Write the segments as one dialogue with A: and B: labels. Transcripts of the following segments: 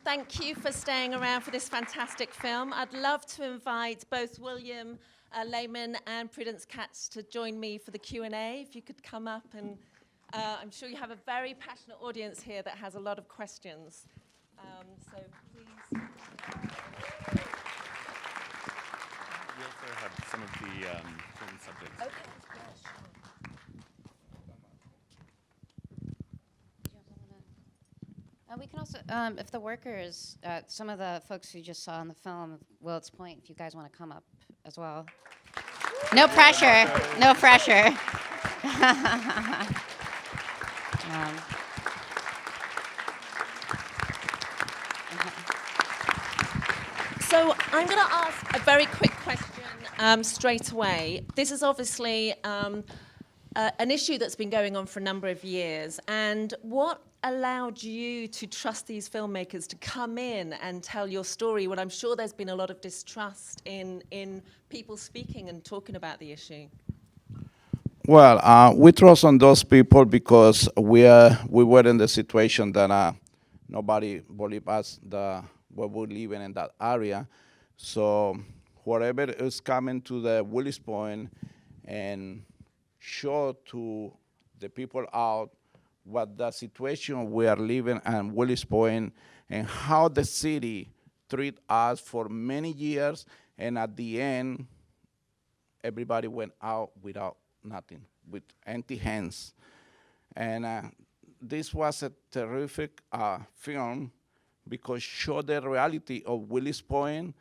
A: Thank you for staying around for this fantastic film. I'd love to invite both William Lehman and Prudence Katze to join me for the Q&A. If you could come up, and I'm sure you have a very passionate audience here that has a lot of questions. So please.
B: We also have some of the film subjects.
A: Okay. Yeah, sure.
C: We can also, if the workers, some of the folks who just saw in the film, Willets Point, if you guys want to come up as well. No pressure, no pressure.
A: So I'm going to ask a very quick question straight away. This is obviously an issue that's been going on for a number of years. And what allowed you to trust these filmmakers to come in and tell your story when I'm sure there's been a lot of distrust in people speaking and talking about the issue?
D: Well, we trust on those people because we were in the situation that nobody believed us what we're living in that area. So whoever is coming to the Willis Point and show to the people out what the situation we are living at Willis Point and how the city treat us for many years, and at the end, everybody went out without nothing, with empty hands. And this was a terrific film because showed the reality of Willis Point,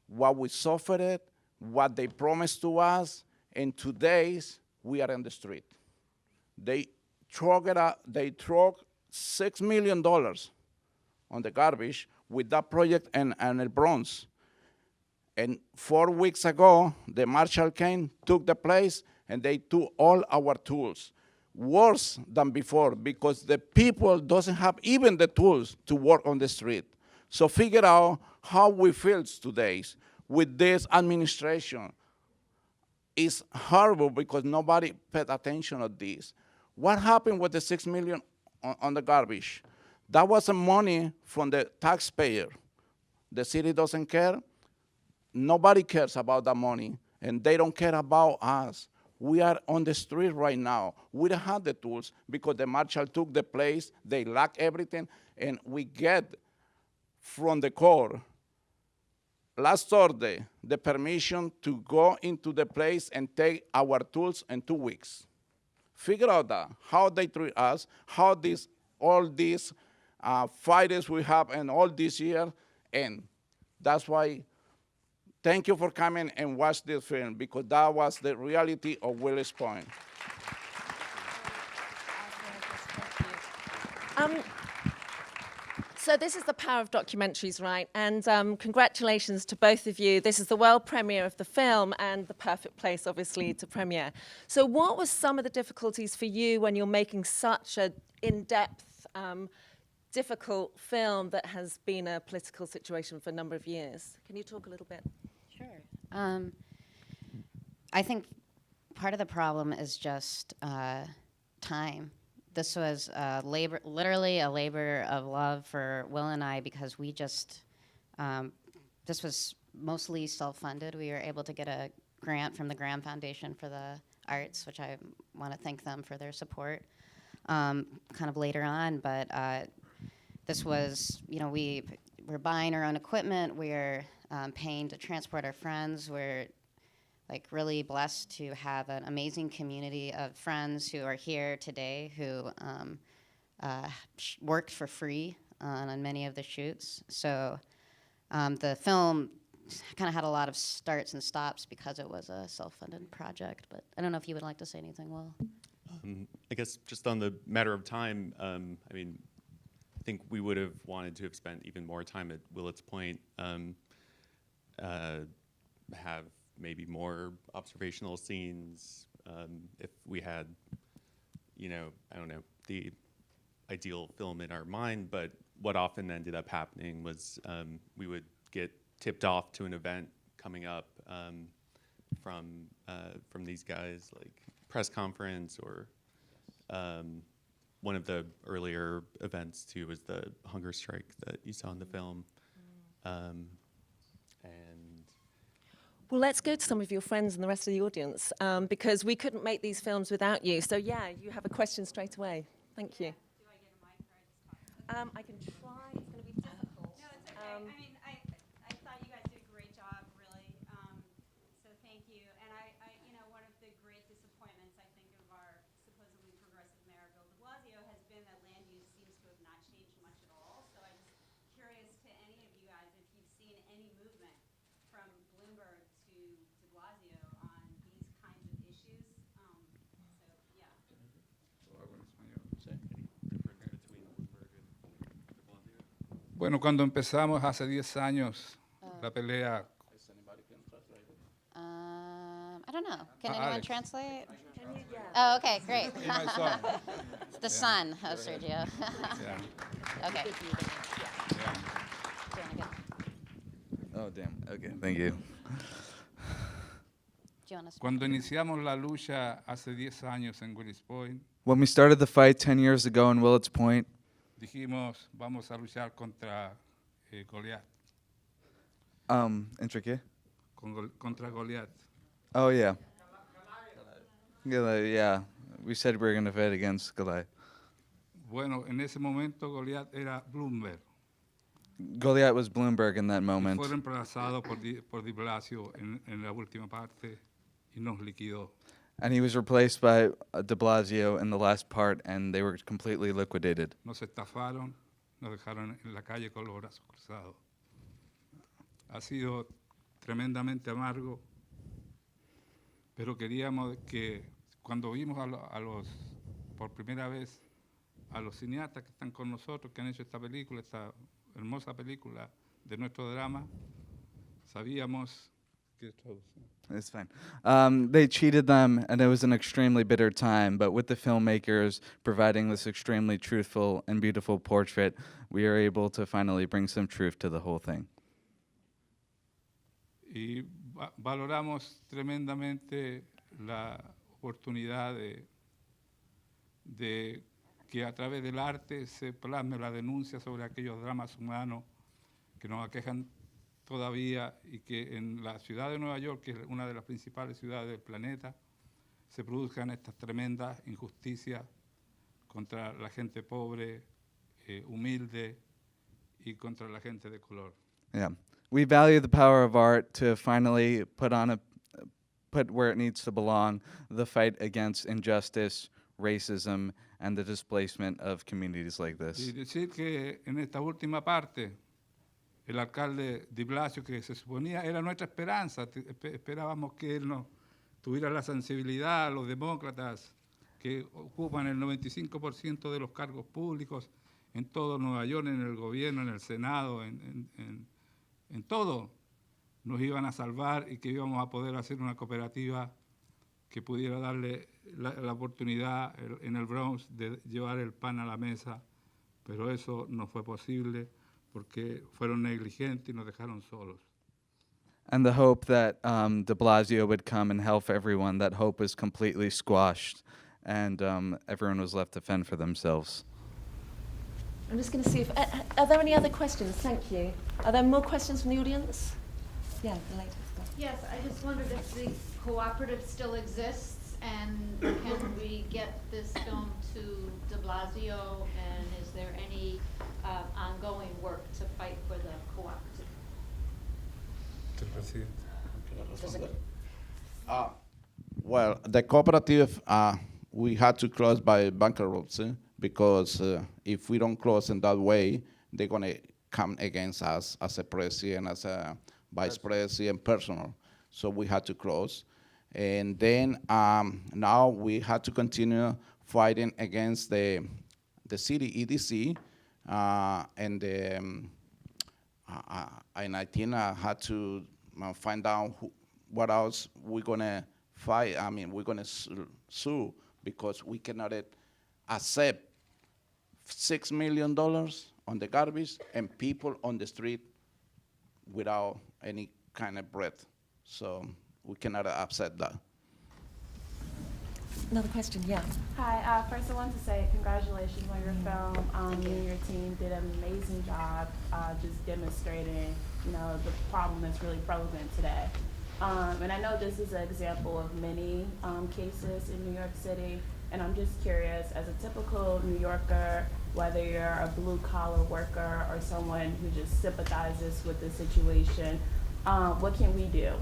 D: what we suffered, what they promised to us, and today we are in the street. They throw $6 million on the garbage with that project and the Bronx. And 4 weeks ago, the marshal came, took the place, and they took all our tools. Worse than before, because the people doesn't have even the tools to work on the street. So figure out how we feel today with this administration. It's horrible because nobody paid attention to this. What happened with the $6 million on the garbage? That was money from the taxpayer. The city doesn't care. Nobody cares about that money, and they don't care about us. We are on the street right now. We don't have the tools because the marshal took the place, they lack everything, and we get from the court last Thursday the permission to go into the place and take our tools in 2 weeks. Figure out that, how they treat us, how all these fighters we have in all this year, and that's why thank you for coming and watch this film, because that was the reality of Willis Point.
A: So this is the power of documentaries, right? And congratulations to both of you. This is the world premiere of the film and the perfect place, obviously, to premiere. So what were some of the difficulties for you when you're making such an in-depth, difficult film that has been a political situation for a number of years? Can you talk a little bit?
C: Sure. I think part of the problem is just time. This was literally a labor of love for Will and I, because we just, this was mostly self-funded. We were able to get a grant from the Graham Foundation for the Arts, which I want to thank them for their support kind of later on. But this was, we were buying our own equipment. We're paying to transport our friends. We're really blessed to have an amazing community of friends who are here today who worked for free on many of the shoots. So the film kind of had a lot of starts and stops because it was a self-funded project. But I don't know if you would like to say anything, Will.
B: I guess just on the matter of time, I mean, I think we would have wanted to have spent even more time at Willets Point, have maybe more observational scenes, if we had, I don't know, the ideal film in our mind. But what often ended up happening was we would get tipped off to an event coming up from these guys, like press conference or one of the earlier events too was the hunger strike that you saw in the film. And
A: Well, let's go to some of your friends and the rest of the audience, because we couldn't make these films without you. So yeah, you have a question straight away. Thank you.
E: Do I get a mic or I just talk?
A: I can try. It's going to be difficult.
E: No, it's okay. I mean, I thought you guys did a great job, really. So thank you. And you know, one of the great disappointments, I think, of our supposedly progressive mayor, Bill de Blasio, has been that land use seems to have not changed much at all. So I'm just curious to any of you guys if you've seen any movement from Bloomberg to de Blasio on these kinds of issues. So, yeah.
F: Bueno, cuando empezamos hace 10 años la pelea,
C: I don't know. Can anyone
F: Alex.
C: translate? Oh, okay, great.
F: you my son.
C: It's the son of Sergio.
F: Yeah,
C: Okay.
F: yeah.
C: Do you wanna go?
G: Oh, damn. Okay, thank you.
C: Do you want to speak?
F: Cuando iniciamos la lucha hace 10 años en Willis Point,
G: When we started the fight 10 years ago in Willets Point,
F: dijimos vamos a luchar contra Goliat,
G: ¿entre qué?
F: contra Goliat.
G: Oh, yeah. Goliath, yeah. We said we were going to fight against Goliath.
F: Bueno, en ese momento Goliat era Bloomberg.
G: Goliath was Bloomberg in that
F: Y
G: moment,
F: fue reemplazado por de Blasio en la última parte y nos liquidó.
G: and he was replaced by de Blasio in the last part, and they were completely liquidated.
F: Nos estafaron, nos dejaron en la calle con los brazos cruzados. Ha sido tremendamente amargo, pero queríamos que cuando vimos por primera vez a los cineastas que están con nosotros, que han hecho esta película, esta hermosa película de nuestro drama, sabíamos que
G: It's fine. They cheated them, and it was an extremely bitter time. But with the filmmakers providing this extremely truthful and beautiful portrait, we are able to finally bring some truth to the whole thing.
F: y valoramos tremendamente la oportunidad de que a través del arte se plasme la denuncia sobre aquellos dramas humanos que nos aquejan todavía y que en la ciudad de Nueva York, que es una de las principales ciudades del planeta, se produzcan estas tremendas injusticias contra la gente pobre, humilde y contra la gente de color.
G: Yeah. We value the power of art to finally put where it needs to belong the fight against injustice, racism, and the displacement of communities like
F: Y
G: this.
F: decir que en esta última parte, el alcalde de Blasio, que se suponía era nuestra esperanza, esperábamos que él nos tuviera la sensibilidad, los demócratas que ocupan el 95% de los cargos públicos en todo Nueva York, en el gobierno, en el Senado, en todo, nos iban a salvar y que íbamos a poder hacer una cooperativa que pudiera darle la oportunidad en el Bronx de llevar el pan a la mesa, pero eso no fue posible porque fueron negligentes y nos dejaron solos.
G: And the hope that de Blasio would come and help everyone, that hope was completely squashed, and everyone was left to fend for themselves.
A: I'm just going to see if... are there any other questions? Thank you. Are there more questions from the audience? Yeah, the lady.
H: Yes, I just wondered if the cooperative still exists, and can we get this film to de Blasio, and is there any ongoing work to fight for the cooperative?
D: Well, the cooperative, we had to close by bankruptcy because if we don't close in that way, they're going to come against us as a president, as a vice president, personal. So we had to close. And then now we had to continue fighting against the city EDC, and I think I had to find out what else we're gonna fight. I mean, we're gonna sue because we cannot accept $6 million on the garbage and people on the street without any kind of bread. So we cannot accept that.
A: Another question, yeah.
I: Hi, first I want to say congratulations on your film. You and your team did an amazing job just demonstrating, the problem that's really prevalent today. And I know this is an example of many cases in New York City, and I'm just curious, as a typical New Yorker, whether you're a blue-collar worker or someone who just sympathizes with the situation, what can we do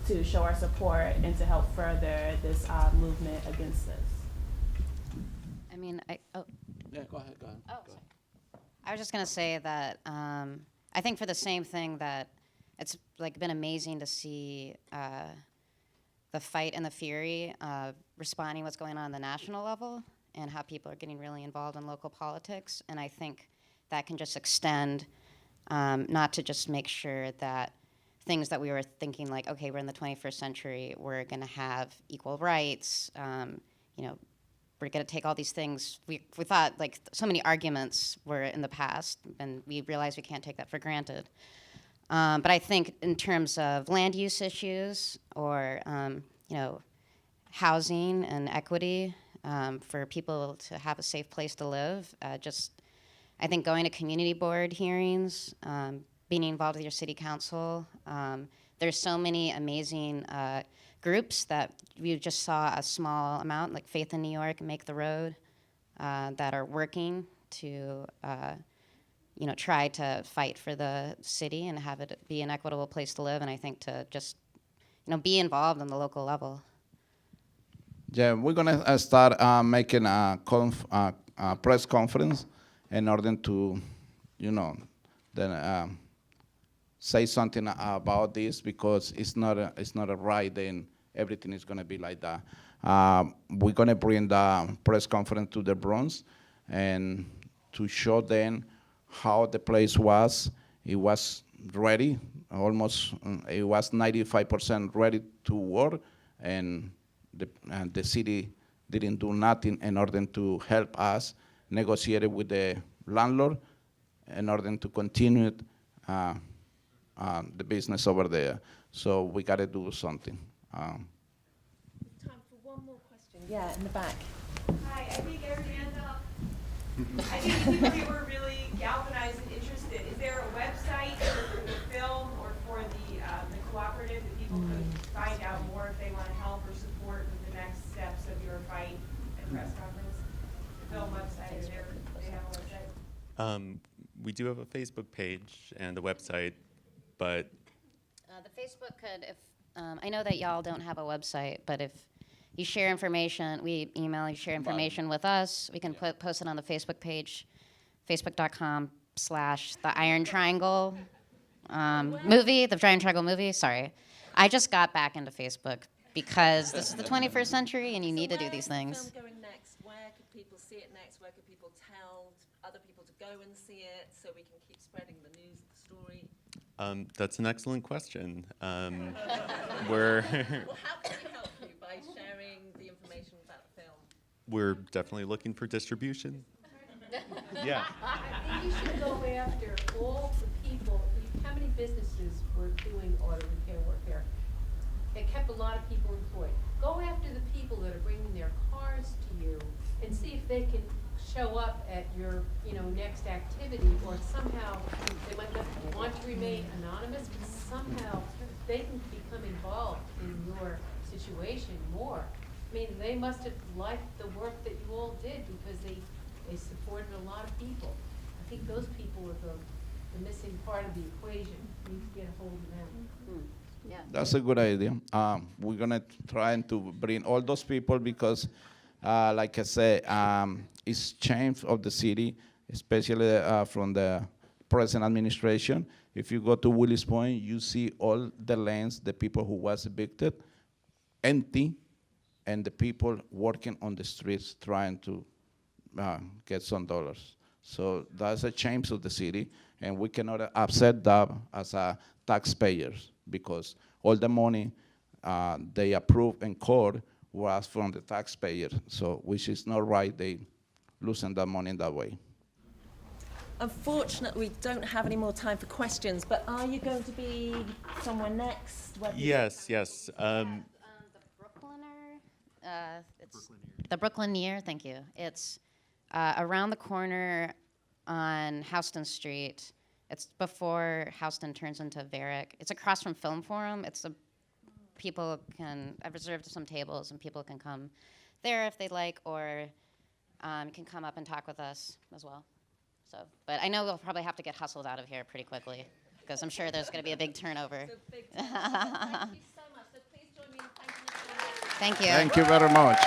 I: to show our support and to help further this movement against this?
C: I mean,
D: Yeah, go ahead.
C: Oh, sorry. I was just gonna say that I think for the same thing that it's like been amazing to see the fight and the fury responding what's going on the national level and how people are getting really involved in local politics. And I think that can just extend not to just make sure that things that we were thinking like, okay, we're in the 21st century, we're gonna have equal rights, we're going to take all these things. We thought like so many arguments were in the past, and we realized we can't take that for granted. But I think in terms of land use issues or housing and equity for people to have a safe place to live, I think going to community board hearings, being involved with your city council. There's so many amazing groups that we just saw a small amount, like Faith in New York, Make the Road, that are working to, try to fight for the city and have it be an equitable place to live. And I think to just, be involved on the local level.
D: Yeah, we're gonna start making a press conference in order to, then say something about this, because it's not a right. Then everything is gonna be like that. We're gonna bring the press conference to the Bronx and to show them how the place was. It was ready, almost. It was 95% ready to work, and the city didn't do nothing in order to help us negotiate with the landlord in order to continue the business over there. So we got to do something.
A: Time for one more question. Yeah, in the back.
J: Hi, I think people here were really galvanized and interested. Is there a website for the film or for the cooperative that people could find out more if they want to help or support with the next steps of your fight and press conference? The film website, or they have a website?
B: We do have a Facebook page and a website, but
C: The Facebook could, if I know that y'all don't have a website, but if you share information, we email, you share information with us, we can post it on the Facebook page, facebook.com/The Iron Triangle movie, the Iron Triangle movie, sorry. I just got back into Facebook because this is the 21st century and you need to do these things.
A: Where's the film going next? Where could people see it next? Where could people tell other people to go and see it so we can keep spreading the news, the story?
B: that's an excellent question. We're
A: Well, how can we help you by sharing the information about the film?
B: we're definitely looking for distribution. Yeah.
K: I think you should go after all the people. How many businesses were doing auto repair work there? It kept a lot of people employed. Go after the people that are bringing their cars to you and see if they can show up at your, next activity, or somehow they might not want to remain anonymous, but somehow they can become involved in your situation more. I mean, they must have liked the work that you all did because they supported a lot of people. I think those people are the missing part of the equation. We need to get a hold of them.
C: Yeah.
D: That's a good idea. We're gonna try to bring all those people because, like I said, it's change of the city, especially from the present administration. If you go to Willis Point, you see all the lands, the people who was evicted, empty, and the people working on the streets trying to get some dollars. So that's a change of the city, and we cannot upset that as a taxpayers, because all the money they approve in court was from the taxpayer. So which is not right. They losing that money in that way.
A: Unfortunately, we don't have any more time for questions, but are you going to be somewhere next?
B: Yes.
C: The Brooklyner It's the Brooklyn Near. Thank you. It's around the corner on Houston Street. It's before Houston turns into Varick. It's across from Film Forum. I've reserved some tables and people can come there if they'd like, or can come up and talk with us as well. So, but I know we'll probably have to get hustled out of here pretty quickly because I'm sure there's going to be a big turnover.
A: Thank you so much. So please join me in thanking you so much.
C: Thank you.
D: Thank you very much.